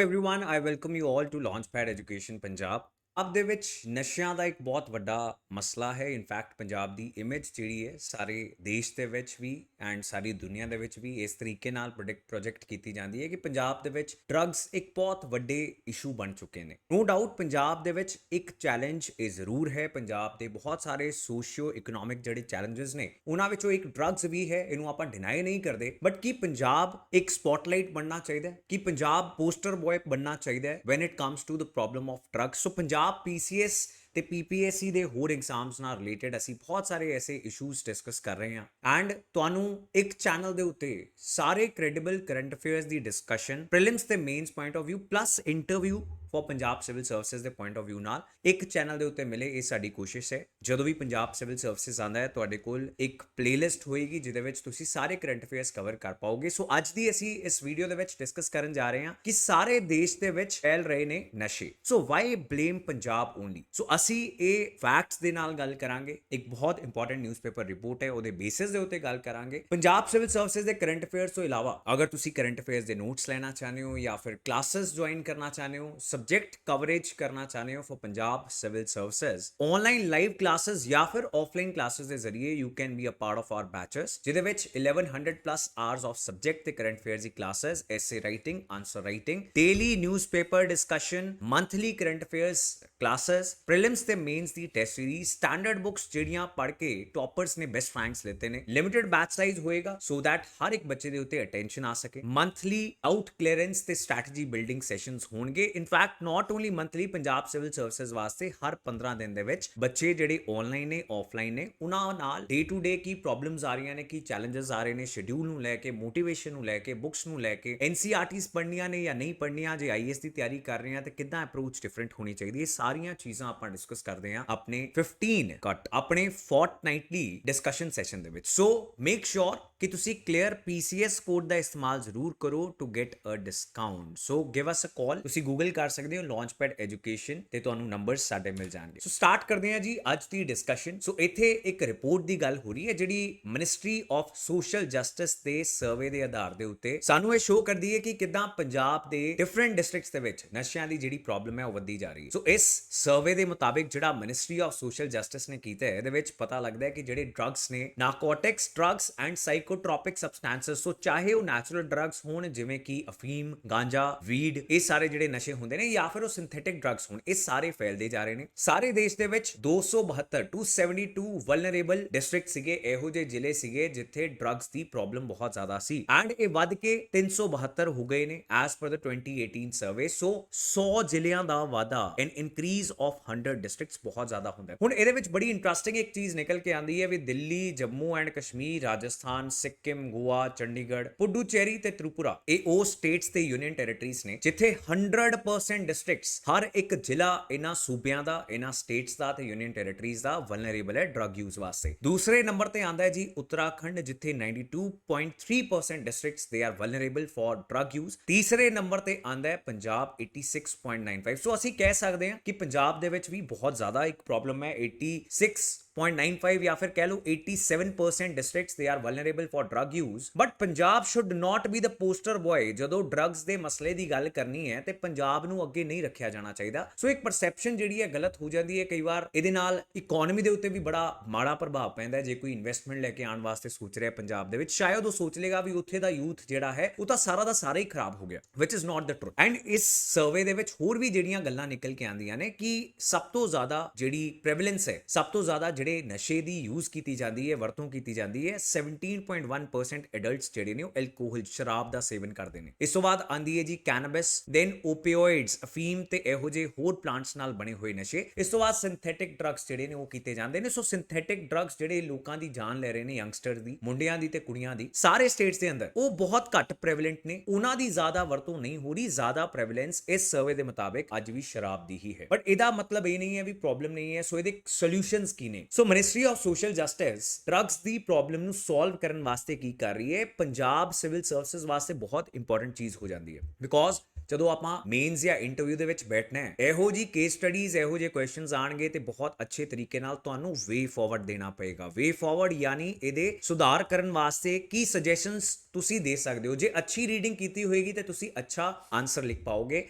Everyone I welcome you all to Launchpad education Punjab. Punjab ਦੇ ਵਿੱਚ ਨਸ਼ਿਆਂ ਦਾ ਇੱਕ ਬਹੁਤ ਵੱਡਾ ਮਸਲਾ ਹੈ। ਇਨਫੈਕਟ ਪੰਜਾਬ ਦੀ ਇਮੇਜ ਜਿਹੜੀ ਹੈ ਸਾਰੇ ਦੇਸ਼ ਦੇ ਵਿੱਚ ਵੀ ਐਂਡ ਸਾਰੀ ਦੁਨੀਆ ਦੇ ਵਿੱਚ ਵੀ ਇਸ ਤਰੀਕੇ ਨਾਲ ਪ੍ਰੋਜੈਕਟ ਕੀਤੀ ਜਾਂਦੀ ਹੈ ਕਿ ਪੰਜਾਬ ਦੇ ਵਿੱਚ ਡਰੱਗਸ ਇੱਕ ਬਹੁਤ ਵੱਡੇ ਇਸ਼ੂ ਬਣ ਚੁੱਕੇ ਨੇ। ਨੋ ਡਾਊਟ ਪੰਜਾਬ ਦੇ ਵਿੱਚ ਇੱਕ ਚੈਲੰਜ ਇਹ ਜ਼ਰੂਰ ਹੈ। ਪੰਜਾਬ ਦੇ ਬਹੁਤ ਸਾਰੇ ਸੋਸ਼ੀਓ ਇਕਨੋਮਿਕ ਜਿਹੜੇ ਚੈਲੰਜਸ ਨੇ ਉਹਨਾਂ ਵਿੱਚੋਂ ਇੱਕ ਡਰੱਗਸ ਵੀ ਹੈ, ਇਹਨੂੰ ਆਪਾਂ ਡਿਨਾਈ ਨਹੀਂ ਕਰਦੇ। ਬਟ ਕੀ ਪੰਜਾਬ ਇੱਕ ਸਪੌਟਲਾਈਟ ਬਣਨਾ ਚਾਹੀਦਾ ਹੈ? ਕਿ ਪੰਜਾਬ ਪੋਸਟਰ ਬॉय बनना चाहिए when it comes to the problem of drugs? So Punjab PCS ਤੇ PPSC ਦੇ ਹੋਰ ਐਗਜ਼ਾਮਸ ਨਾਲ ਰਿਲੇਟਡ ਅਸੀਂ ਬਹੁਤ ਸਾਰੇ ਐਸੇ ਇਸ਼ੂਜ਼ ਡਿਸਕਸ ਕਰ ਰਹੇ ਹਾਂ ਐਂਡ ਤੁਹਾਨੂੰ ਇੱਕ ਚੈਨਲ ਦੇ ਉੱਤੇ ਸਾਰੇ ਕ੍ਰੈਡੀਬਲ ਕਰੰਟ ਅਫੇਅਰਸ ਦੀ ਡਿਸਕਸ਼ਨ, ਪ੍ਰੀਲਿਮਸ ਤੇ mains point of View plus interview for Punjab civil services ਦੇ ਪੁਆਇੰਟ ਆਫ View ਨਾਲ ਇੱਕ ਚੈਨਲ ਦੇ ਉੱਤੇ ਮਿਲੇ। ਇਹ ਸਾਡੀ ਕੋਸ਼ਿਸ਼ ਹੈ। ਜਦੋਂ ਵੀ ਪੰਜਾਬ ਸਿਵਲ ਸਰਵਿਸਿਜ਼ ਆਉਂਦਾ ਹੈ ਤੁਹਾਡੇ ਕੋਲ ਇੱਕ ਪਲੇਲਿਸਟ ਹੋਏਗੀ ਜਿਹਦੇ ਵਿੱਚ ਤੁਸੀਂ ਸਾਰੇ ਕਰੰਟ ਅਫੇਅਰਸ ਕਵਰ ਕਰ ਪਾਓਗੇ। ਸੋ ਅੱਜ ਦੀ ਅਸੀਂ ਇਸ ਵੀਡੀਓ ਦੇ ਵਿੱਚ ਡਿਸਕਸ ਕਰਨ ਜਾ ਰਹੇ ਹਾਂ ਕਿ ਸਾਰੇ ਦੇਸ਼ ਦੇ ਵਿੱਚ ਫੈਲ ਰਹੇ ਨੇ ਨਸ਼ੇ। So why blame Punjab only? So ਅਸੀਂ ਇਹ ਫੈਕਟਸ ਦੇ ਨਾਲ ਗੱਲ ਕਰਾਂਗੇ। ਇੱਕ ਬਹੁਤ ਇੰਪੋਰਟੈਂਟ ਨਿਊਜ਼ਪੇਪਰ ਰਿਪੋਰਟ ਹੈ, ਉਹਦੇ ਬੇਸਿਸ ਦੇ ਉੱਤੇ ਗੱਲ ਕਰਾਂਗੇ। ਪੰਜਾਬ ਸਿਵਲ ਸਰਵਿਸਿਜ਼ ਦੇ ਕਰੰਟ ਅਫੇਅਰਸ ਤੋਂ ਇਲਾਵਾ ਅਗਰ ਤੁਸੀਂ ਕਰੰਟ ਅਫੇਅਰਸ ਦੇ ਨੋਟਸ ਲੈਣਾ ਚਾਹੁੰਦੇ ਹੋ ਜਾਂ ਫਿਰ ਕਲਾਸਿਸ ਜੁਆਇਨ ਕਰਨਾ ਚਾਹੁੰਦੇ ਹੋ, ਸਬਜੈਕਟ ਕਵਰੇਜ ਕਰਨਾ ਚਾਹੁੰਦੇ ਹੋ for Punjab civil services, online live classes ਜਾਂ ਫਿਰ ਆਫਲਾਈਨ ਕਲਾਸਿਸ ਦੇ ਜ਼ਰੀਏ you can be a part of our batches, ਜਿਹਦੇ ਵਿੱਚ 1100 ਪਲੱਸ ਆਵਰਸ ਆਫ ਸਬਜੈਕਟ ਤੇ ਕਰੰਟ ਅਫੇਅਰਸ ਦੀ classes, essay writing, answer writing, daily newspaper discussion, monthly current affairs classes, prelims ਤੇ mains ਦੀ ਟੈਸਟ ਸੀਰੀਜ਼, ਸਟੈਂਡਰਡ ਬੁੱਕਸ ਜਿਹੜੀਆਂ ਪੜ੍ਹ ਕੇ toppers ਨੇ ਬੈਸਟ ਰੈਂਕਸ ਲਿੱਤੇ ਨੇ। ਲਿਮਿਟਡ ਬੈਚ ਸਾਈਜ਼ ਹੋਏਗਾ ਸੋ ਦੈਟ ਹਰ ਇੱਕ ਬੱਚੇ ਦੇ ਉੱਤੇ ਅਟੈਂਸ਼ਨ ਆ ਸਕੇ। ਮੰਥਲੀ ਆਊਟ ਕਲੀਅਰੈਂਸ ਤੇ ਸਟ੍ਰੈਟਜੀ ਬਿਲਡਿੰਗ ਸੈਸ਼ਨਸ ਹੋਣਗੇ। In fact not only monthly, Punjab civil services ਵਾਸਤੇ ਹਰ 15 ਦਿਨ ਦੇ ਵਿੱਚ ਬੱਚੇ ਜਿਹੜੇ ਆਨਲਾਈਨ ਨੇ ਆਫਲਾਈਨ ਨੇ ਉਹਨਾਂ ਨਾਲ day to day Ki problems ਆ ਰਹੀਆਂ ਨੇ, ਕੀ ਚੈਲੰਜਸ ਆ ਰਹੇ ਨੇ ਸ਼ਡਿਊਲ ਨੂੰ ਲੈ ਕੇ, ਮੋਟੀਵੇਸ਼ਨ ਨੂੰ ਲੈ ਕੇ, ਬੁੱਕਸ ਨੂੰ ਲੈ ਕੇ, NCERTs ਪੜ੍ਹਨੀਆਂ ਨੇ ਜਾਂ ਨਹੀਂ ਪੜ੍ਹਨੀਆਂ, ਜੇ IAS ਦੀ ਤਿਆਰੀ ਕਰ ਰਹੇ ਆ ਤੇ ਕਿੱਦਾਂ ਅਪਰੋਚ ਡਿਫਰੈਂਟ ਹੋਣੀ ਚਾਹੀਦੀ ਹੈ, ਸਾਰੀਆਂ ਚੀਜ਼ਾਂ ਆਪਾਂ ਡਿਸਕਸ ਕਰਦੇ ਹਾਂ ਆਪਣੇ 15 ਕੱਟ ਆਪਣੇ ਫੋਰਟਨਾਈਟਲੀ ਡਿਸਕਸ਼ਨ ਸੈਸ਼ਨ ਦੇ ਵਿੱਚ। ਸੋ ਮੇਕ ਸ਼ੋਰ ਕਿ ਤੁਸੀਂ ਕਲੀਅਰ PCS ਕੋਡ ਦਾ ਇਸਤੇਮਾਲ ਜ਼ਰੂਰ ਕਰੋ to get a discount. So give us a call, ਤੁਸੀਂ ਗੂਗਲ ਕਰ ਸਕਦੇ ਹੋ ਲਾਂਚਪੈਡ ਐਜੂਕੇਸ਼ਨ ਤੇ ਤੁਹਾਨੂੰ ਨੰਬਰਸ ਸਾਡੇ ਮਿਲ ਜਾਣਗੇ। ਸੋ ਸਟਾਰਟ ਕਰਦੇ ਹਾਂ ਜੀ ਅੱਜ ਦੀ ਡਿਸਕਸ਼ਨ। ਸੋ ਇੱਥੇ ਇੱਕ ਰਿਪੋਰਟ ਦੀ ਗੱਲ ਹੋ ਰਹੀ ਹੈ ਜਿਹੜੀ ਮਿਨਿਸਟਰੀ ਆਫ ਸੋਸ਼ਲ ਜਸਟਿਸ ਦੇ ਸਰਵੇ ਦੇ ਆਧਾਰ ਦੇ ਉੱਤੇ ਸਾਨੂੰ ਇਹ ਸ਼ੋ ਕਰਦੀ ਹੈ ਕਿ ਕਿੱਦਾਂ ਪੰਜਾਬ ਦੇ ਡਿਫਰੈਂਟ ਡਿਸਟ੍ਰਿਕਟਸ ਦੇ ਵਿੱਚ ਨਸ਼ਿਆਂ ਦੀ ਜਿਹੜੀ ਪ੍ਰੋਬਲਮ ਹੈ ਉਹ ਵੱਧਦੀ ਜਾ ਰਹੀ ਹੈ। ਸੋ ਇਸ ਸਰਵੇ ਦੇ ਮੁਤਾਬਿਕ ਜਿਹੜਾ ਮਿਨਿਸਟਰੀ ਆਫ ਸੋਸ਼ਲ ਜਸਟਿਸ ਨੇ ਕੀਤਾ ਹੈ ਇਹਦੇ ਵਿੱਚ ਪਤਾ ਲੱਗਦਾ ਹੈ ਕਿ ਜਿਹੜੇ ਡਰੱਗਸ ਨੇ, narcotics drugs and psychotropic substances, ਸੋ ਚਾਹੇ ਉਹ ਨੈਚੁਰਲ ਡਰੱਗਸ ਹੋਣ ਜਿਵੇਂ ਕਿ ਅਫੀਮ, ਗਾਂਜਾ, ਵੀਡ, ਇਹ ਸਾਰੇ ਜਿਹੜੇ ਨਸ਼ੇ ਹੁੰਦੇ ਨੇ ਜਾਂ ਫਿਰ ਉਹ ਸਿੰਥੈਟਿਕ ਡਰੱਗਸ ਹੋਣ, ਇਹ ਸਾਰੇ ਫੈਲਦੇ ਜਾ ਰਹੇ ਨੇ। ਸਾਰੇ ਦੇਸ਼ ਦੇ ਵਿੱਚ 272 ਵਲਨਰੇਬਲ ਡਿਸਟ੍ਰਿਕਟ ਸੀਗੇ, ਇਹੋ ਜਿਹੇ ਜ਼ਿਲ੍ਹੇ ਸੀਗੇ ਜਿੱਥੇ ਡਰੱਗਸ ਦੀ ਪ੍ਰੋਬਲਮ ਬਹੁਤ ਜ਼ਿਆਦਾ ਸੀ ਐਂਡ ਇਹ ਵੱਧ ਕੇ 372 ਹੋ ਗਏ ਨੇ ਐਸ ਪਰ ਦ 2018 ਸਰਵੇ। ਸੋ 100 ਜ਼ਿਲ੍ਹਿਆਂ ਦਾ ਵਾਧਾ, ਐਨ ਇਨਕਰੀਜ਼ ਆਫ 100 ਡਿਸਟ੍ਰਿਕਟਸ ਬਹੁਤ ਜ਼ਿਆਦਾ ਹੁੰਦਾ ਹੈ। ਹੁਣ ਇਹਦੇ ਵਿੱਚ ਬੜੀ ਇੰਟਰਸਟਿੰਗ ਇੱਕ ਚੀਜ਼ ਨਿਕਲ ਕੇ ਆਉਂਦੀ ਹੈ ਵੀ ਦਿੱਲੀ, ਜੰਮੂ ਐਂਡ ਕਸ਼ਮੀਰ, ਰਾਜਸਥਾਨ, ਸਿੱਕਿਮ, ਗੋਆ, ਚੰਡੀਗੜ੍ਹ, ਪੁਡੂਚੇਰੀ ਤੇ ਤ੍ਰਿਪੁਰਾ, ਇਹ ਉਹ ਸਟੇਟਸ ਤੇ ਯੂਨੀਅਨ ਟੈਰੀਟਰੀਜ਼ ਨੇ ਜਿੱਥੇ 100% ਡਿਸਟ੍ਰਿਕਟਸ, ਹਰ ਇੱਕ ਜ਼ਿਲ੍ਹਾ ਇਹਨਾਂ ਸੂਬਿਆਂ ਦਾ, ਇਹਨਾਂ ਸਟੇਟਸ ਦਾ ਤੇ ਯੂਨੀਅਨ ਟੈਰੀਟਰੀਜ਼ ਦਾ ਵਲਨਰੇਬਲ ਹੈ ਡਰੱਗ ਯੂਜ਼ ਵਾਸਤੇ। ਦੂਸਰੇ ਨੰਬਰ ਤੇ ਆਂਦਾ ਹੈ ਜੀ ਉੱਤਰਾਖੰਡ ਜਿੱਥੇ 92.3% districts they are vulnerable for drug use. ਤੀਸਰੇ ਨੰਬਰ ਤੇ ਆਂਦਾ ਹੈ ਪੰਜਾਬ 86.95। ਸੋ ਅਸੀਂ ਕਹਿ ਸਕਦੇ ਹਾਂ ਕਿ ਪੰਜਾਬ ਦੇ ਵਿੱਚ ਵੀ ਬਹੁਤ ਜ਼ਿਆਦਾ ਇੱਕ ਪ੍ਰੋਬਲਮ ਹੈ। 86.95 ਜਾਂ ਫਿਰ ਕਹਿ ਲਓ 87% districts they are vulnerable for drug use. But Punjab should not be the poster boy. ਜਦੋਂ ਡਰੱਗਸ ਦੇ ਮਸਲੇ ਦੀ ਗੱਲ ਕਰਨੀ ਹੈ ਤੇ ਪੰਜਾਬ ਨੂੰ ਅੱਗੇ ਨਹੀਂ ਰੱਖਿਆ ਜਾਣਾ ਚਾਹੀਦਾ। ਸੋ ਇੱਕ ਪਰਸੈਪਸ਼ਨ ਜਿਹੜੀ ਹੈ ਗਲਤ ਹੋ ਜਾਂਦੀ ਹੈ ਕਈ ਵਾਰ। ਇਹਦੇ ਨਾਲ ਇਕਨੋਮੀ ਦੇ ਉੱਤੇ ਵੀ ਬੜਾ ਮਾੜਾ ਪ੍ਰਭਾਵ ਪੈਂਦਾ। ਜੇ ਕੋਈ ਇਨਵੈਸਟਮੈਂਟ ਲੈ ਕੇ ਆਉਣ ਵਾਸਤੇ ਸੋਚ ਰਿਹਾ ਪੰਜਾਬ ਦੇ ਵਿੱਚ, ਸ਼ਾਇਦ ਉਹ ਸੋਚ ਲੇਗਾ ਵੀ ਉੱਥੇ ਦਾ ਯੂਥ ਜਿਹੜਾ ਹੈ ਉਹ ਤਾਂ ਸਾਰਾ ਦਾ ਸਾਰਾ ਹੀ ਖਰਾਬ ਹੋ ਗਿਆ, which is not the truth. And ਇਸ ਸਰਵੇ ਦੇ ਵਿੱਚ ਹੋਰ ਵੀ ਜਿਹੜੀਆਂ ਗੱਲਾਂ ਨਿਕਲ ਕੇ ਆਉਂਦੀਆਂ ਨੇ ਕਿ ਸਭ ਤੋਂ ਜ਼ਿਆਦਾ ਜਿਹੜੀ ਪ੍ਰੈਵਲੈਂਸ ਹੈ, ਸਭ ਤੋਂ ਜ਼ਿਆਦਾ ਜਿਹੜੇ ਨਸ਼ੇ ਦੀ ਯੂਜ਼ ਕੀਤੀ ਜਾਂਦੀ ਹੈ, ਵਰਤੋਂ ਕੀਤੀ ਜਾਂਦੀ ਹੈ, 17.1% ਐਡਲਟਸ ਜਿਹੜੇ ਨੇ ਉਹ ਐਲਕੋਹਲ, ਸ਼ਰਾਬ ਦਾ ਸੇਵਨ ਕਰਦੇ ਨੇ। ਇਸ ਤੋਂ ਬਾਅਦ ਆਂਦੀ ਹੈ ਜੀ ਕੈਨੇਬਿਸ, ਦੈਨ ਓਪੀਓਇਡਸ, ਅਫੀਮ ਤੇ ਇਹੋ ਜਿਹੇ ਹੋਰ ਪਲਾਂਟਸ ਨਾਲ ਬਣੇ ਹੋਏ ਨਸ਼ੇ। ਇਸ ਤੋਂ ਬਾਅਦ ਸਿੰਥੈਟਿਕ ਡਰੱਗਸ ਜਿਹੜੇ ਨੇ ਉਹ ਕੀਤੇ ਜਾਂਦੇ ਨੇ। ਸੋ ਸਿੰਥੈਟਿਕ ਡਰੱਗਸ ਜਿਹੜੇ ਲੋਕਾਂ ਦੀ ਜਾਨ ਲੈ ਰਹੇ ਨੇ, ਯੰਗਸਟਰ ਦੀ, ਮੁੰਡਿਆਂ ਦੀ ਤੇ ਕੁੜੀਆਂ ਦੀ, ਸਾਰੇ ਸਟੇਟਸ ਦੇ ਅੰਦਰ ਉਹ ਬਹੁਤ ਘੱਟ ਪ੍ਰੈਵਲੈਂਟ ਨੇ, ਉਹਨਾਂ ਦੀ ਜ਼ਿਆਦਾ ਵਰਤੋਂ ਨਹੀਂ ਹੋ ਰਹੀ। ਜ਼ਿਆਦਾ ਪ੍ਰੈਵਲੈਂਸ ਇਸ ਸਰਵੇ ਦੇ ਮੁਤਾਬਿਕ ਅੱਜ ਵੀ ਸ਼ਰਾਬ ਦੀ ਹੀ ਹੈ। ਬਟ ਇਹਦਾ ਮਤਲਬ ਇਹ ਨਹੀਂ ਹੈ ਵੀ ਪ੍ਰੋਬਲਮ ਨਹੀਂ ਹੈ। ਸੋ ਇਹਦੇ ਸੋਲੂਸ਼ਨਸ ਕੀ ਨੇ? So ministry of social justice drugs ਦੀ ਪ੍ਰੋਬਲਮ ਨੂੰ ਸੋਲਵ ਕਰਨ ਵਾਸਤੇ ਕੀ ਕਰ ਰਹੀ ਹੈ? ਪੰਜਾਬ ਸਿਵਲ ਸਰਵਿਸਿਜ਼ ਵਾਸਤੇ ਬਹੁਤ ਇੰਪੋਰਟੈਂਟ ਚੀਜ਼ ਹੋ ਜਾਂਦੀ ਹੈ ਬਿਕੋਜ਼ ਜਦੋਂ ਆਪਾਂ ਮੇਨਸ ਜਾਂ ਇੰਟਰਵਿਊ ਦੇ ਵਿੱਚ ਬੈਠਣਾ ਹੈ, ਇਹੋ ਜੀ ਕੇਸ ਸਟੱਡੀਜ਼, ਇਹੋ ਜਿਹੇ ਕੁਐਸਚਨਸ ਆਣਗੇ ਤੇ ਬਹੁਤ ਅੱਛੇ ਤਰੀਕੇ ਨਾਲ ਤੁਹਾਨੂੰ ਵੇ ਫਾਰਵਰਡ ਦੇਣਾ ਪਏਗਾ। ਵੇ ਫਾਰਵਰਡ ਯਾਨੀ ਇਹਦੇ ਸੁਧਾਰ ਕਰਨ ਵਾਸਤੇ ਕੀ ਸੁਜੈਸ਼ਨਸ ਤੁਸੀਂ ਦੇ ਸਕਦੇ ਹੋ। ਜੇ ਅੱਛੀ ਰੀਡਿੰਗ ਕੀਤੀ ਹੋਏਗੀ ਤੇ ਤੁਸੀਂ ਅੱਛਾ ਆਨਸਰ ਲਿਖ ਪਾਓਗੇ,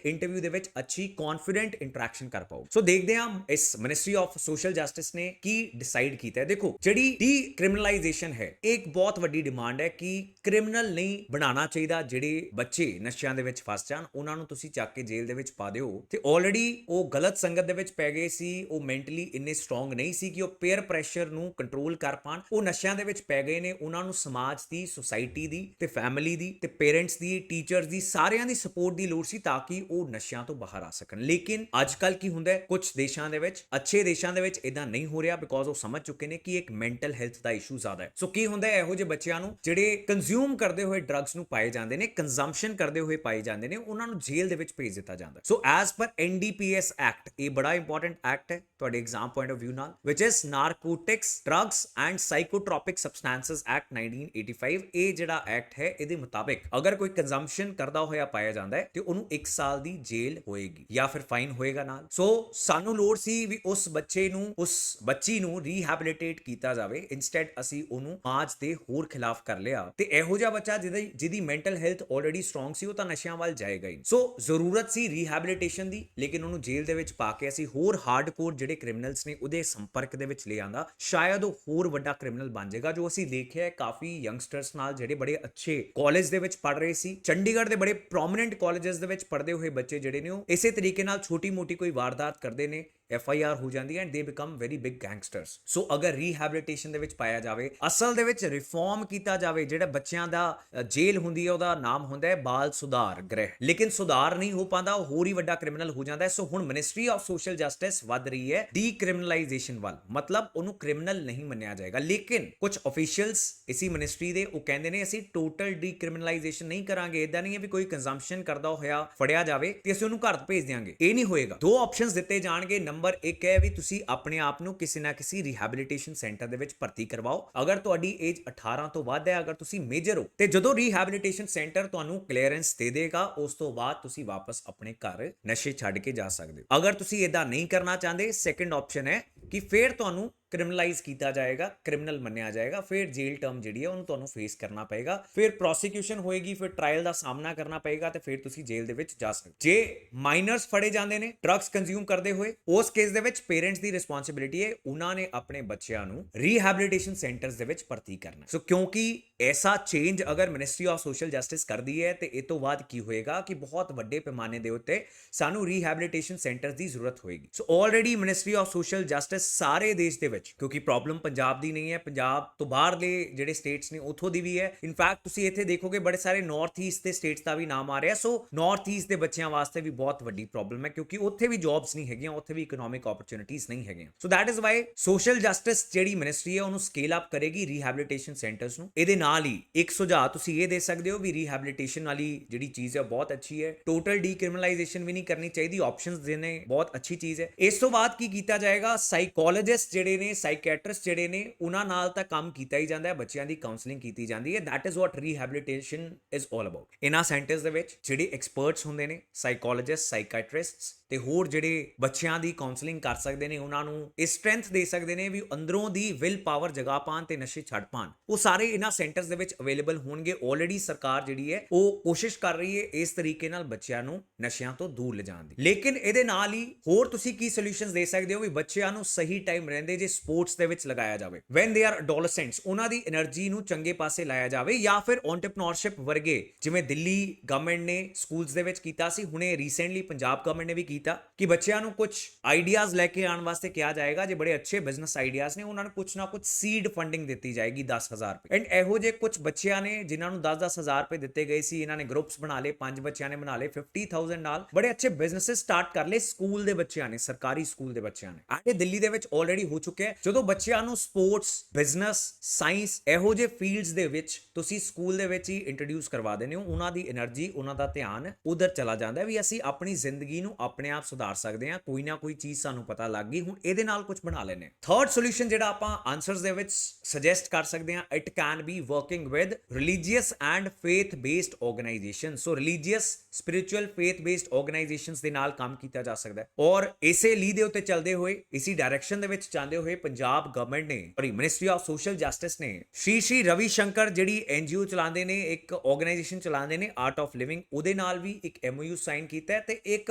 ਇੰਟਰਵਿਊ ਦੇ ਵਿੱਚ ਅੱਛੀ ਕੌਨਫੀਡੈਂਟ ਇੰਟਰੈਕਸ਼ਨ ਕਰ ਪਾਓਗੇ। ਸੋ ਦੇਖਦੇ ਹਾਂ ਇਸ ਮਿਨਿਸਟਰੀ ਆਫ ਸੋਸ਼ਲ ਜਸਟਿਸ ਨੇ ਕੀ ਡਿਸਾਈਡ ਕੀਤਾ ਹੈ। ਦੇਖੋ, ਜਿਹੜੀ ਡੀਕ੍ਰਿਮੀਨਲਾਈਜੇਸ਼ਨ ਹੈ, ਇੱਕ ਬਹੁਤ ਵੱਡੀ ਡਿਮਾਂਡ ਹੈ ਕਿ ਕ੍ਰਿਮੀਨਲ ਨਹੀਂ ਬਣਾਉਣਾ ਚਾਹੀਦਾ। ਜਿਹੜੇ ਬੱਚੇ ਨਸ਼ਿਆਂ ਦੇ ਵਿੱਚ ਫਸ ਜਾਣ ਉਹਨਾਂ ਨੂੰ ਤੁਸੀਂ ਚੱਕ ਕੇ ਜੇਲ੍ਹ ਦੇ ਵਿੱਚ ਪਾ ਦਿਓ ਤੇ ਆਲਰੇਡੀ ਉਹ ਗਲਤ ਸੰਗਤ ਦੇ ਵਿੱਚ ਪੈ ਗਏ ਸੀ, ਉਹ ਮੈਂਟਲੀ ਇੰਨੇ ਸਟਰੋਂਗ ਨਹੀਂ ਸੀ ਕਿ ਉਹ ਪੀਅਰ ਪ੍ਰੈਸ਼ਰ ਨੂੰ ਕੰਟਰੋਲ ਕਰ ਪਾਣ, ਉਹ ਨਸ਼ਿਆਂ ਦੇ ਵਿੱਚ ਪੈ ਗਏ ਨੇ। ਉਹਨਾਂ ਨੂੰ ਸਮਾਜ ਦੀ, ਸੁਸਾਇਟੀ ਦੀ ਤੇ ਫੈਮਿਲੀ ਦੀ ਤੇ ਪੇਰੈਂਟਸ ਦੀ, ਟੀਚਰਸ ਦੀ, ਸਾਰਿਆਂ ਦੀ ਸਪੋਰਟ ਦੀ ਲੋੜ ਸੀ ਤਾਂ ਕਿ ਉਹ ਨਸ਼ਿਆਂ ਤੋਂ ਬਾਹਰ ਆ ਸਕਣ। ਲੇਕਿਨ ਅੱਜ ਕੱਲ ਕੀ ਹੁੰਦਾ ਹੈ, ਕੁਝ ਦੇਸ਼ਾਂ ਦੇ ਵਿੱਚ, ਅੱਛੇ ਦੇਸ਼ਾਂ ਦੇ ਵਿੱਚ ਇਦਾਂ ਨਹੀਂ ਹੋ ਰਿਹਾ, ਬਿਕੋਜ਼ ਉਹ ਸਮਝ ਚੁੱਕੇ ਨੇ ਕਿ ਇੱਕ ਮੈਂਟਲ ਹੈਲਥ ਦਾ ਇਸ਼ੂ ਜ਼ਿਆਦਾ ਹੈ। ਸੋ ਕੀ ਹੁੰਦਾ ਹੈ, ਇਹੋ ਜਿਹੇ ਬੱਚਿਆਂ ਨੂੰ ਜਿਹੜੇ ਕੰਜ਼ਿਊਮ ਕਰਦੇ ਹੋਏ ਡਰੱਗਸ ਨੂੰ ਪਾਏ ਜਾਂਦੇ ਨੇ, ਕੰਜ਼ੰਪਸ਼ਨ ਕਰਦੇ ਹੋਏ ਪਾਏ ਜਾਂਦੇ ਨੇ, ਉਹਨਾਂ ਨੂੰ ਜੇਲ੍ਹ ਦੇ ਵਿੱਚ ਭੇਜ ਦਿੱਤਾ ਜਾਂਦਾ। So as per NDPS act, ਇਹ ਬੜਾ ਇੰਪੋਰਟੈਂਟ ਐਕਟ ਹੈ ਤੁਹਾਡੇ ਐਗਜ਼ਾਮ ਪੁਆਇੰਟ ਆਫ ਵਿਊ ਨਾਲ, which is narcotics, drugs and psychotropic substances act 1985। ਇਹ ਜਿਹੜਾ ਐਕਟ ਹੈ, ਇਹਦੇ ਮੁਤਾਬਿਕ ਅਗਰ ਕੋਈ ਕੰਜ਼ੰਪਸ਼ਨ ਕਰਦਾ ਹੋਇਆ ਪਾਇਆ ਜਾਂਦਾ ਹੈ ਤੇ ਉਹਨੂੰ 1 ਸਾਲ ਦੀ ਜੇਲ੍ਹ ਹੋਏਗੀ ਜਾਂ ਫਿਰ ਫਾਈਨ ਹੋਏਗਾ ਨਾਲ। ਸੋ ਸਾਨੂੰ ਲੋੜ ਸੀ ਵੀ ਉਸ ਬੱਚੇ ਨੂੰ, ਉਸ ਬੱਚੀ ਨੂੰ ਰੀਹੈਬਿਲਿਟੇਟ ਕੀਤਾ ਜਾਵੇ। ਇਨਸਟੈਡ ਅਸੀਂ ਉਹਨੂੰ ਸਮਾਜ ਦੇ ਹੋਰ ਖਿਲਾਫ ਕਰ ਲਿਆ ਤੇ ਇਹੋ ਜਿਹਾ ਬੱਚਾ ਜਿਹਦੀ ਮੈਂਟਲ ਹੈਲਥ ਆਲਰੇਡੀ ਸਟਰੋਂਗ ਸੀ, ਉਹ ਤਾਂ ਨਸ਼ਿਆਂ ਵੱਲ ਜਾਏਗਾ ਹੀ। ਸੋ ਜ਼ਰੂਰਤ ਸੀ ਰੀਹੈਬਿਲਿਟੇਸ਼ਨ ਦੀ, ਲੇਕਿਨ ਉਹਨੂੰ ਜੇਲ੍ਹ ਦੇ ਵਿੱਚ ਪਾ ਕੇ ਅਸੀਂ ਹੋਰ ਹਾਰਡਕੋਰ ਜਿਹੜੇ ਕ੍ਰਿਮੀਨਲਸ ਨੇ ਉਹਦੇ ਸੰਪਰਕ ਦੇ ਵਿੱਚ ਲੈ ਆਂਦਾ, ਸ਼ਾਇਦ ਉਹ ਹੋਰ ਵੱਡਾ ਕ੍ਰਿਮੀਨਲ ਬਣ ਜਾਏਗਾ। ਜੋ ਅਸੀਂ ਦੇਖਿਆ ਕਾਫੀ ਯੰਗਸਟਰਸ ਨਾਲ, ਜਿਹੜੇ ਬੜੇ ਅੱਛੇ ਕਾਲਜ ਦੇ ਵਿੱਚ ਪੜ੍ਹ ਰਹੇ ਸੀ, ਚੰਡੀਗੜ੍ਹ ਦੇ ਬੜੇ ਪ੍ਰੋਮਿਨੈਂਟ ਕਾਲਜਸ ਦੇ ਵਿੱਚ ਪੜ੍ਹਦੇ ਹੋਏ ਬੱਚੇ ਜਿਹੜੇ ਨੇ, ਉਹ ਇਸੇ ਤਰੀਕੇ ਨਾਲ ਛੋਟੀ ਮੋਟੀ ਕੋਈ ਵਾਰਦਾਤ ਕਰਦੇ ਨੇ, FIR ਹੋ ਜਾਂਦੀ ਹੈ and they become very big gangsters. So ਅਗਰ ਰੀਹੈਬਿਲਿਟੇਸ਼ਨ ਦੇ ਵਿੱਚ ਪਾਇਆ ਜਾਵੇ, ਅਸਲ ਦੇ ਵਿੱਚ ਰਿਫਾਰਮ ਕੀਤਾ ਜਾਵੇ, ਜਿਹੜਾ ਬੱਚਿਆਂ ਦਾ ਜੇਲ੍ਹ ਹੁੰਦੀ ਹੈ ਉਹਦਾ ਨਾਮ ਹੁੰਦਾ ਹੈ ਬਾਲ ਸੁਧਾਰ ਗ੍ਰਹਿ, ਲੇਕਿਨ ਸੁਧਾਰ ਨਹੀਂ ਹੋ ਪਾਉਂਦਾ, ਉਹ ਹੋਰ ਹੀ ਵੱਡਾ ਕ੍ਰਿਮੀਨਲ ਹੋ ਜਾਂਦਾ ਹੈ। ਸੋ ਹੁਣ ਮਿਨਿਸਟਰੀ ਆਫ ਸੋਸ਼ਲ ਜਸਟਿਸ ਵੱਧ ਰਹੀ ਹੈ ਡੀਕ੍ਰਿਮੀਨਲਾਈਜੇਸ਼ਨ ਵੱਲ, ਮਤਲਬ ਉਹਨੂੰ ਕ੍ਰਿਮੀਨਲ ਨਹੀਂ ਮੰਨਿਆ ਜਾਏਗਾ। ਲੇਕਿਨ ਕੁਝ ਅਫੀਸ਼ੀਅਲਸ ਇਸੀ ਮਿਨਿਸਟਰੀ ਦੇ ਉਹ ਕਹਿੰਦੇ ਨੇ ਅਸੀਂ ਟੋਟਲ ਡੀਕ੍ਰਿਮੀਨਲਾਈਜੇਸ਼ਨ ਨਹੀਂ ਕਰਾਂਗੇ। ਇਦਾਂ ਨਹੀਂ ਹੈ ਵੀ ਕੋਈ ਕੰਜ਼ੰਪਸ਼ਨ ਕਰਦਾ ਹੋਇਆ ਫੜਿਆ ਜਾਵੇ ਤੇ ਅਸੀਂ ਉਹਨੂੰ ਘਰ ਭੇਜ ਦਿਆਂਗੇ, ਇਹ ਨਹੀਂ ਹੋਏਗਾ। ਦੋ ਆਪਸ਼ਨਸ ਦਿੱਤੇ ਜਾਣਗੇ। ਨੰਬਰ 1 ਹੈ ਵੀ ਤੁਸੀਂ ਆਪਣੇ ਆਪ ਨੂੰ ਕਿਸੇ ਨਾ ਕਿਸੇ ਰੀਹੈਬਿਲਿਟੇਸ਼ਨ ਸੈਂਟਰ ਦੇ ਵਿੱਚ ਭਰਤੀ ਕਰਵਾਓ ਅਗਰ ਤੁਹਾਡੀ ਏਜ 18 ਤੋਂ ਵੱਧ ਹੈ, ਅਗਰ ਤੁਸੀਂ ਮੇਜਰ ਹੋ, ਤੇ ਜਦੋਂ ਰੀਹੈਬਿਲਿਟੇਸ਼ਨ ਸੈਂਟਰ ਤੁਹਾਨੂੰ ਕਲੀਅਰੈਂਸ ਦੇ ਦੇਗਾ, ਉਸ ਤੋਂ ਬਾਅਦ ਤੁਸੀਂ ਵਾਪਸ ਆਪਣੇ ਘਰ ਨਸ਼ੇ ਛੱਡ ਕੇ ਜਾ ਸਕਦੇ ਹੋ। ਅਗਰ ਤੁਸੀਂ ਇਦਾਂ ਨਹੀਂ ਕਰਨਾ ਚਾਹੁੰਦੇ, ਸੈਕੰਡ ਆਪਸ਼ਨ ਹੈ ਕਿ ਫਿਰ ਤੁਹਾਨੂੰ ਕ੍ਰਿਮੀਨਲਾਈਜ਼ ਕੀਤਾ ਜਾਏਗਾ, ਕ੍ਰਿਮੀਨਲ ਮੰਨਿਆ ਜਾਏਗਾ, ਫਿਰ ਜੇਲ੍ਹ ਟਰਮ ਜਿਹੜੀ ਹੈ ਉਹਨੂੰ ਤੁਹਾਨੂੰ ਫੇਸ ਕਰਨਾ ਪਏਗਾ, ਫਿਰ ਪ੍ਰੋਸੀਕਿਊਸ਼ਨ ਹੋਏਗੀ, ਫਿਰ ਟ੍ਰਾਇਲ ਦਾ ਸਾਹਮਣਾ ਕਰਨਾ ਪਏਗਾ ਤੇ ਫਿਰ ਤੁਸੀਂ ਜੇਲ੍ਹ ਦੇ ਵਿੱਚ ਜਾ ਸਕਦੇ। ਜੇ ਮਾਈਨਰਸ ਫੜੇ ਜਾਂਦੇ ਨੇ ਡਰੱਗਸ ਕੰਜ਼ਿਊਮ ਕਰਦੇ ਹੋਏ, ਉਸ ਕੇਸ ਦੇ ਵਿੱਚ ਪੇਰੈਂਟਸ ਦੀ ਰਿਸਪੌਂਸਿਬਿਲਿਟੀ ਹੈ, ਉਹਨਾਂ ਨੇ ਆਪਣੇ ਬੱਚਿਆਂ ਨੂੰ ਰੀਹੈਬਿਲਿਟੇਸ਼ਨ ਸੈਂਟਰਸ ਦੇ ਵਿੱਚ ਭਰਤੀ ਕਰਨਾ। ਸੋ ਕਿਉਂਕਿ ਐਸਾ ਚੇਂਜ ਅਗਰ ਮਿਨਿਸਟਰੀ ਆਫ ਸੋਸ਼ਲ ਜਸਟਿਸ ਕਰਦੀ ਹੈ ਤੇ ਇਹ ਤੋਂ ਬਾਅਦ ਕੀ ਹੋਏਗਾ ਕਿ ਬਹੁਤ ਵੱਡੇ ਪੈਮਾਨੇ ਦੇ ਉੱਤੇ ਸਾਨੂੰ ਰੀਹੈਬਿਲਿਟੇਸ਼ਨ ਸੈਂਟਰਸ ਦੀ ਜ਼ਰੂਰਤ ਹੋਏਗੀ। So already ministry of social justice ਸਾਰੇ ਦੇਸ਼ ਦੇ ਵਿੱਚ, ਕਿਉਂਕਿ ਪ੍ਰੋਬਲਮ ਪੰਜਾਬ ਦੀ ਨਹੀਂ ਹੈ, ਪੰਜਾਬ ਤੋਂ ਬਾਹਰਲੇ ਜਿਹੜੇ ਸਟੇਟਸ ਨੇ ਉੱਥੋਂ ਦੀ ਵੀ ਹੈ। ਇਨਫੈਕਟ ਤੁਸੀਂ ਇੱਥੇ ਦੇਖੋਗੇ ਬੜੇ ਸਾਰੇ ਨਾਰਥ ਈਸਟ ਦੇ ਸਟੇਟਸ ਦਾ ਵੀ ਨਾਮ ਆ ਰਿਹਾ। ਸੋ ਨਾਰਥ ਈਸਟ ਦੇ ਬੱਚਿਆਂ ਵਾਸਤੇ ਵੀ ਬਹੁਤ ਵੱਡੀ ਪ੍ਰੋਬਲਮ ਹੈ, ਕਿਉਂਕਿ ਉੱਥੇ ਵੀ ਜੌਬਸ ਨਹੀਂ ਹੈਗੀਆਂ, ਉੱਥੇ ਵੀ ਇਕਨੋਮਿਕ ਓਪਰਚੁਨਿਟੀਜ਼ ਨਹੀਂ ਹੈਗੀਆਂ। So that is why social justice ਜਿਹੜੀ ਮਿਨਿਸਟਰੀ ਹੈ ਉਹਨੂੰ ਸਕੇਲ ਅਪ ਕਰੇਗੀ ਰੀਹੈਬਿਲਿਟੇਸ਼ਨ ਸੈਂਟਰਸ ਨੂੰ। ਇਹਦੇ ਨਾਲ ਹੀ ਇੱਕ ਸੁਝਾਅ ਤੁਸੀਂ ਇਹ ਦੇ ਸਕਦੇ ਹੋ ਵੀ ਰੀਹੈਬਿਲਿਟੇਸ਼ਨ ਵਾਲੀ ਜਿਹੜੀ ਚੀਜ਼ ਹੈ ਬਹੁਤ ਅੱਛੀ ਹੈ, ਟੋਟਲ ਡੀਕ੍ਰਿਮੀਨਲਾਈਜੇਸ਼ਨ ਵੀ ਨਹੀਂ ਕਰਨੀ ਚਾਹੀਦੀ, ਆਪਸ਼ਨਸ ਦੇਣੇ ਬਹੁਤ ਅੱਛੀ ਚੀਜ਼ ਹੈ। ਇਸ ਤੋਂ ਬਾਅਦ ਕੀ ਕੀਤਾ ਜਾਏਗਾ, ਸਾਈਕੋਲੋਜਿਸਟ ਜਿਹੜੇ ਨੇ, ਸਾਈਕੈਟਰਿਸਟ ਜਿਹੜੇ ਨੇ, ਉਹਨਾਂ ਨਾਲ ਤਾਂ ਕੰਮ ਕੀਤਾ ਹੀ ਜਾਂਦਾ ਹੈ, ਬੱਚਿਆਂ ਦੀ ਕਾਉਂਸਲਿੰਗ ਕੀਤੀ ਜਾਂਦੀ ਹੈ। That is what rehabilitation is all about. ਇਹਨਾਂ ਸੈਂਟਰਸ ਦੇ ਵਿੱਚ ਜਿਹੜੇ ਐਕਸਪਰਟਸ ਹੁੰਦੇ ਨੇ, ਸਾਈਕੋਲੋਜਿਸਟ, ਸਾਈਕੈਟਰਿਸਟਸ ਤੇ ਹੋਰ ਜਿਹੜੇ ਬੱਚਿਆਂ ਦੀ ਕਾਉਂਸਲਿੰਗ ਕਰ ਸਕਦੇ ਨੇ, ਉਹਨਾਂ ਨੂੰ ਇਹ ਸਟਰੈਂਥ ਦੇ ਸਕਦੇ ਨੇ ਵੀ ਅੰਦਰੋਂ ਦੀ ਵਿਲ ਪਾਵਰ ਜਗਾ ਪਾਣ ਤੇ ਨਸ਼ੇ ਛੱਡ ਪਾਣ, ਉਹ ਸਾਰੇ ਇਹਨਾਂ ਸੈਂਟਰਸ ਦੇ ਵਿੱਚ ਅਵੇਲੇਬਲ ਹੋਣਗੇ। ਆਲਰੇਡੀ ਸਰਕਾਰ ਜਿਹੜੀ ਹੈ ਉਹ ਕੋਸ਼ਿਸ਼ ਕਰ ਰਹੀ ਹੈ ਇਸ ਤਰੀਕੇ ਨਾਲ ਬੱਚਿਆਂ ਨੂੰ ਨਸ਼ਿਆਂ ਤੋਂ ਦੂਰ ਲਿਜਾਣ ਦੀ। ਲੇਕਿਨ ਇਹਦੇ ਨਾਲ ਹੀ ਹੋਰ ਤੁਸੀਂ ਕੀ ਸੋਲੂਸ਼ਨਸ ਦੇ ਸਕਦੇ ਹੋ ਵੀ ਬੱਚਿਆਂ ਨੂੰ ਸਹੀ ਟਾਈਮ ਰਹਿੰਦੇ ਜੇ ਸਪੋਰਟਸ ਦੇ ਵਿੱਚ ਲਗਾਇਆ ਜਾਵੇ, ਵੈਨ ਦੇ ਆਰ ਐਡੋਲਸੈਂਟਸ, ਉਹਨਾਂ ਦੀ એનર્ਜੀ ਨੂੰ ਚੰਗੇ ਪਾਸੇ ਲਾਇਆ ਜਾਵੇ, ਜਾਂ ਫਿਰ ਐਂਟਰਪ੍ਰੀਨਿਓਰਸ਼ਿਪ ਵਰਗੇ ਜਿਵੇਂ ਦਿੱਲੀ ਗਵਰਨਮੈਂਟ ਨੇ ਸਕੂਲਸ ਦੇ ਵਿੱਚ ਕੀਤਾ ਸੀ, ਹੁਣੇ ਰੀਸੈਂਟਲੀ ਪੰਜਾਬ ਗਵਰਨਮੈਂਟ ਨੇ ਵੀ ਕੀਤਾ ਕਿ ਬੱਚਿਆਂ ਨੂੰ ਕੁਝ ਆਈਡੀਆਜ਼ ਲੈ ਕੇ ਆਉਣ ਵਾਸਤੇ ਕਿਹਾ ਜਾਏਗਾ। ਜੇ ਬੜੇ ਅੱਛੇ ਬਿਜ਼ਨਸ ਆਈਡੀਆਜ਼ ਨੇ, ਉਹਨਾਂ ਨੂੰ ਕੁਝ ਨਾ ਕੁਝ ਸੀਡ ਫੰਡਿੰਗ ਦਿੱਤੀ ਜਾਏਗੀ 10,000 ਰੁਪਏ। ਐਂਡ ਇਹੋ ਜਿਹੇ ਕੁਝ ਬੱਚਿਆਂ ਨੇ ਜਿਨ੍ਹਾਂ ਨੂੰ 10,000 ਰੁਪਏ ਦਿੱਤੇ ਗਏ ਸੀ, ਇਹਨਾਂ ਨੇ ਗਰੁੱਪਸ ਬਣਾ ਲਏ, 5 ਬੱਚਿਆਂ ਨੇ ਬਣਾ ਲਏ, 50,000 ਨਾਲ ਬੜੇ ਅੱਛੇ ਬਿਜ਼ਨੈਸਸ ਸਟਾਰਟ ਕਰ ਲਏ ਸਕੂਲ ਦੇ ਬੱਚਿਆਂ ਨੇ, ਸਰਕਾਰੀ ਸਕੂਲ ਦੇ ਬੱਚਿਆਂ ਨੇ। ਇਹ ਦਿੱਲੀ ਦੇ ਵਿੱਚ ਆਲਰੇਡੀ ਹੋ ਚੁੱਕਿਆ ਹੈ ਜਦੋਂ ਬੱਚਿਆਂ ਨੂੰ ਸਪੋਰਟਸ, ਬਿਜ਼ਨਸ, ਸਾਇੰਸ ਇਹੋ ਜਿਹੇ ਫੀਲਡਸ ਦੇ ਵਿੱਚ ਤੁਸੀਂ ਸਕੂਲ ਦੇ ਵਿੱਚ ਹੀ ਇੰਟਰੋਡਿਊਸ ਕਰਵਾ ਦਿੰਦੇ ਹੋ, ਉਹਨਾਂ ਦੀ એનર્ਜੀ, ਉਹਨਾਂ ਦਾ ਧਿਆਨ ਉਧਰ ਚਲਾ ਜਾਂਦਾ ਵੀ ਅਸੀਂ ਆਪਣੀ ਜ਼ਿੰਦਗੀ ਨੂੰ ਆਪਣੇ ਆਪ ਸੁਧਾਰ ਸਕਦੇ ਹਾਂ, ਕੋਈ ਨਾ ਕੋਈ ਚੀਜ਼ ਸਾਨੂੰ ਪਤਾ ਲੱਗ ਗਈ, ਹੁਣ ਇਹਦੇ ਨਾਲ ਕੁਝ ਬਣਾ ਲੈਣੇ। ਥਰਡ ਸੋਲੂਸ਼ਨ ਜਿਹੜਾ ਆਪਾਂ ਆਨਸਰਸ ਦੇ ਵਿੱਚ ਸੁਜੈਸਟ ਕਰ ਸਕਦੇ ਹਾਂ, it can be working with religious and faith based organisation. So religious, spiritual, faith based organisations ਦੇ ਨਾਲ ਕੰਮ ਕੀਤਾ ਜਾ ਸਕਦਾ ਹੈ। ਔਰ ਇਸੇ ਲੀ ਦੇ ਉੱਤੇ ਚੱਲਦੇ ਹੋਏ, ਇਸੀ ਡਾਇਰੈਕਸ਼ਨ ਦੇ ਵਿੱਚ ਜਾਂਦੇ ਹੋਏ ਪੰਜਾਬ ਗਵਰਨਮੈਂਟ ਨੇ, sorry ministry of social justice ਨੇ ਸ਼੍ਰੀ ਰਵੀ ਸ਼ੰਕਰ ਜਿਹੜੀ ਐਨਜੀਓ ਚਲਾਉਂਦੇ ਨੇ, ਇੱਕ ਆਰਗੇਨਾਈਜੇਸ਼ਨ ਚਲਾਉਂਦੇ ਨੇ ਆਰਟ ਆਫ ਲਿਵਿੰਗ, ਉਹਦੇ ਨਾਲ ਵੀ ਇੱਕ ਐਮਓਯੂ ਸਾਈਨ ਕੀਤਾ ਹੈ ਤੇ ਇੱਕ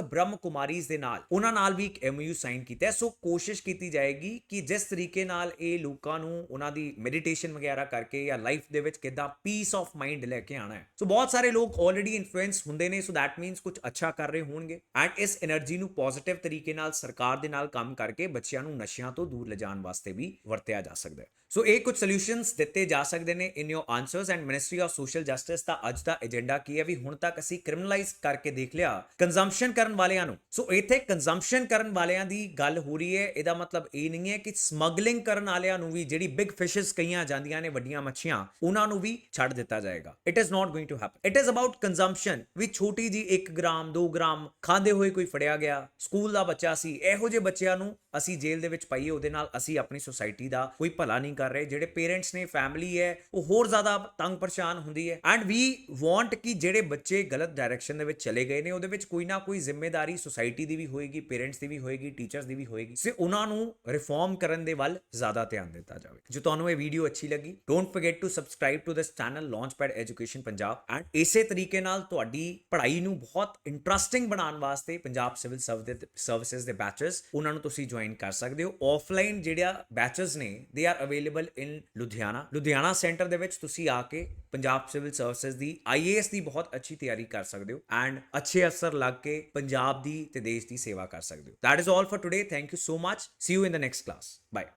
ਬ੍ਰਹਮ ਕੁਮਾਰੀਜ਼ ਦੇ ਨਾਲ, ਉਹਨਾਂ ਨਾਲ ਵੀ ਇੱਕ ਐਮਓਯੂ ਸਾਈਨ ਕੀਤਾ ਹੈ। ਸੋ ਕੋਸ਼ਿਸ਼ ਕੀਤੀ ਜਾਏਗੀ ਕਿ ਜਿਸ ਤਰੀਕੇ ਨਾਲ ਇਹ ਲੋਕਾਂ ਨੂੰ ਉਹਨਾਂ ਦੀ ਮੈਡੀਟੇਸ਼ਨ ਵਗੈਰਾ ਕਰਕੇ ਜਾਂ ਲਾਈਫ ਦੇ ਵਿੱਚ ਕਿੱਦਾਂ ਪੀਸ ਆਫ ਮਾਈਂਡ ਲੈ ਕੇ ਆਣਾ ਹੈ। ਸੋ ਬਹੁਤ ਸਾਰੇ ਲੋਕ ਆਲਰੇਡੀ ਇਨਫਲੂਐਂਸ ਹੁੰਦੇ ਨੇ, ਸੋ ਦੈਟ ਮੀਨਸ ਕੁਝ ਅੱਛਾ ਕਰ ਰਹੇ ਹੋਣਗੇ ਐਂਡ ਇਸ એનર્ਜੀ ਨੂੰ ਪੋਜ਼ਿਟਿਵ ਤਰੀਕੇ ਨਾਲ ਸਰਕਾਰ ਦੇ ਨਾਲ ਕੰਮ ਕਰਕੇ ਬੱਚਿਆਂ ਨੂੰ ਨਸ਼ਿਆਂ ਤੋਂ ਦੂਰ ਲਿਜਾਣ ਵਾਸਤੇ ਵੀ ਵਰਤਿਆ ਜਾ ਸਕਦਾ ਹੈ। ਸੋ ਇਹ ਕੁਝ ਸੋਲੂਸ਼ਨਸ ਦਿੱਤੇ ਜਾ ਸਕਦੇ ਨੇ in your answers. And ministry of social justice ਦਾ ਅੱਜ ਦਾ ਏਜੰਡਾ ਕੀ ਹੈ ਵੀ ਹੁਣ ਤੱਕ ਅਸੀਂ ਕ੍ਰਿਮੀਨਲਾਈਜ਼ ਕਰਕੇ ਦੇਖ ਲਿਆ ਕੰਜ਼ੰਪਸ਼ਨ ਕਰਨ ਵਾਲਿਆਂ ਨੂੰ। ਸੋ ਇੱਥੇ ਕੰਜ਼ੰਪਸ਼ਨ ਕਰਨ ਵਾਲਿਆਂ ਦੀ ਗੱਲ ਹੋ ਰਹੀ ਹੈ, ਇਹਦਾ ਮਤਲਬ ਇਹ ਨਹੀਂ ਹੈ ਕਿ ਸਮਗਲਿੰਗ ਕਰਨ ਵਾਲਿਆਂ ਨੂੰ ਵੀ, ਜਿਹੜੀ ਬਿਗ ਫਿਸ਼ਸ ਕਹੀਆਂ ਜਾਂਦੀਆਂ ਨੇ, ਵੱਡੀਆਂ ਮੱਛੀਆਂ, ਉਹਨਾਂ ਨੂੰ ਵੀ ਛੱਡ ਦਿੱਤਾ ਜਾਏਗਾ। It is not going to happen. It is about consumption ਵੀ ਛੋਟੀ ਜੀ 1 ਗ੍ਰਾਮ 2 ਗ੍ਰਾਮ ਖਾਂਦੇ ਹੋਏ ਕੋਈ ਫੜਿਆ ਗਿਆ, ਸਕੂਲ ਦਾ ਬੱਚਾ ਸੀ, ਇਹੋ ਜਿਹੇ ਬੱਚਿਆਂ ਨੂੰ ਅਸੀਂ ਜੇਲ੍ਹ ਦੇ ਵਿੱਚ ਪਾਈਏ, ਉਹਦੇ ਨਾਲ ਅਸੀਂ ਆਪਣੀ ਸੋਸਾਇਟੀ ਦਾ ਕੋਈ ਭਲਾ ਨਹੀਂ ਕਰ ਰਹੇ। ਜਿਹੜੇ ਪੇਰੈਂਟਸ ਨੇ, ਫੈਮਿਲੀ ਹੈ, ਉਹ ਹੋਰ ਜ਼ਿਆਦਾ ਤੰਗ ਪਰੇਸ਼ਾਨ ਹੁੰਦੀ ਹੈ। ਐਂਡ ਵੀ ਵਾਂਟ ਕਿ ਜਿਹੜੇ ਬੱਚੇ ਗਲਤ ਡਾਇਰੈਕਸ਼ਨ ਦੇ ਵਿੱਚ ਚਲੇ ਗਏ ਨੇ, ਉਹਦੇ ਵਿੱਚ ਕੋਈ ਨਾ ਕੋਈ ਜ਼ਿੰਮੇਵਾਰੀ ਸੋਸਾਇਟੀ ਦੀ ਵੀ ਹੋਏਗੀ, ਪੇਰੈਂਟਸ ਦੀ ਵੀ ਹੋਏਗੀ, ਟੀਚਰਸ ਦੀ ਵੀ ਹੋਏਗੀ। ਸੇ ਉਹਨਾਂ ਨੂੰ ਰਿਫਾਰਮ ਕਰਨ ਦੇ ਵੱਲ ਜ਼ਿਆਦਾ ਧਿਆਨ ਦਿੱਤਾ ਜਾਵੇ। ਜੇ ਤੁਹਾਨੂੰ ਇਹ ਵੀਡੀਓ ਅੱਛੀ ਲੱਗੀ, don't forget to subscribe to this channel launchpad education Punjab. And ਇਸੇ ਤਰੀਕੇ ਨਾਲ ਤੁਹਾਡੀ ਪੜ੍ਹਾਈ ਨੂੰ ਬਹੁਤ ਇੰਟਰਸਟਿੰਗ ਬਣਾਉਣ ਵਾਸਤੇ ਪੰਜਾਬ ਸਿਵਲ ਸਰਵਿਸਿਜ਼ ਦੇ ਬੈਚਸ, ਉਹਨਾਂ ਨੂੰ ਤੁਸੀਂ ਜੁਆਇਨ ਕਰ ਸਕਦੇ ਹੋ। ਆਫਲਾਈਨ ਜਿਹੜਾ ਬੈਚਸ ਨੇ, they are available in Ludhiana centre ਦੇ ਵਿੱਚ ਤੁਸੀਂ ਆ ਕੇ ਪੰਜਾਬ ਸਿਵਲ ਸਰਵਿਸਿਜ਼ ਦੀ IAS ਦੀ ਬਹੁਤ ਅੱਛੀ ਤਿਆਰੀ ਕਰ ਸਕਦੇ ਹੋ ਐਂਡ ਅੱਛੇ ਅਫਸਰ ਲੱਗ ਕੇ ਪੰਜਾਬ ਦੀ ਤੇ ਦੇਸ਼ ਦੀ ਸੇਵਾ ਕਰ ਸਕਦੇ ਹੋ। That is all for today. Thank you so much. See you in the next class. Bye.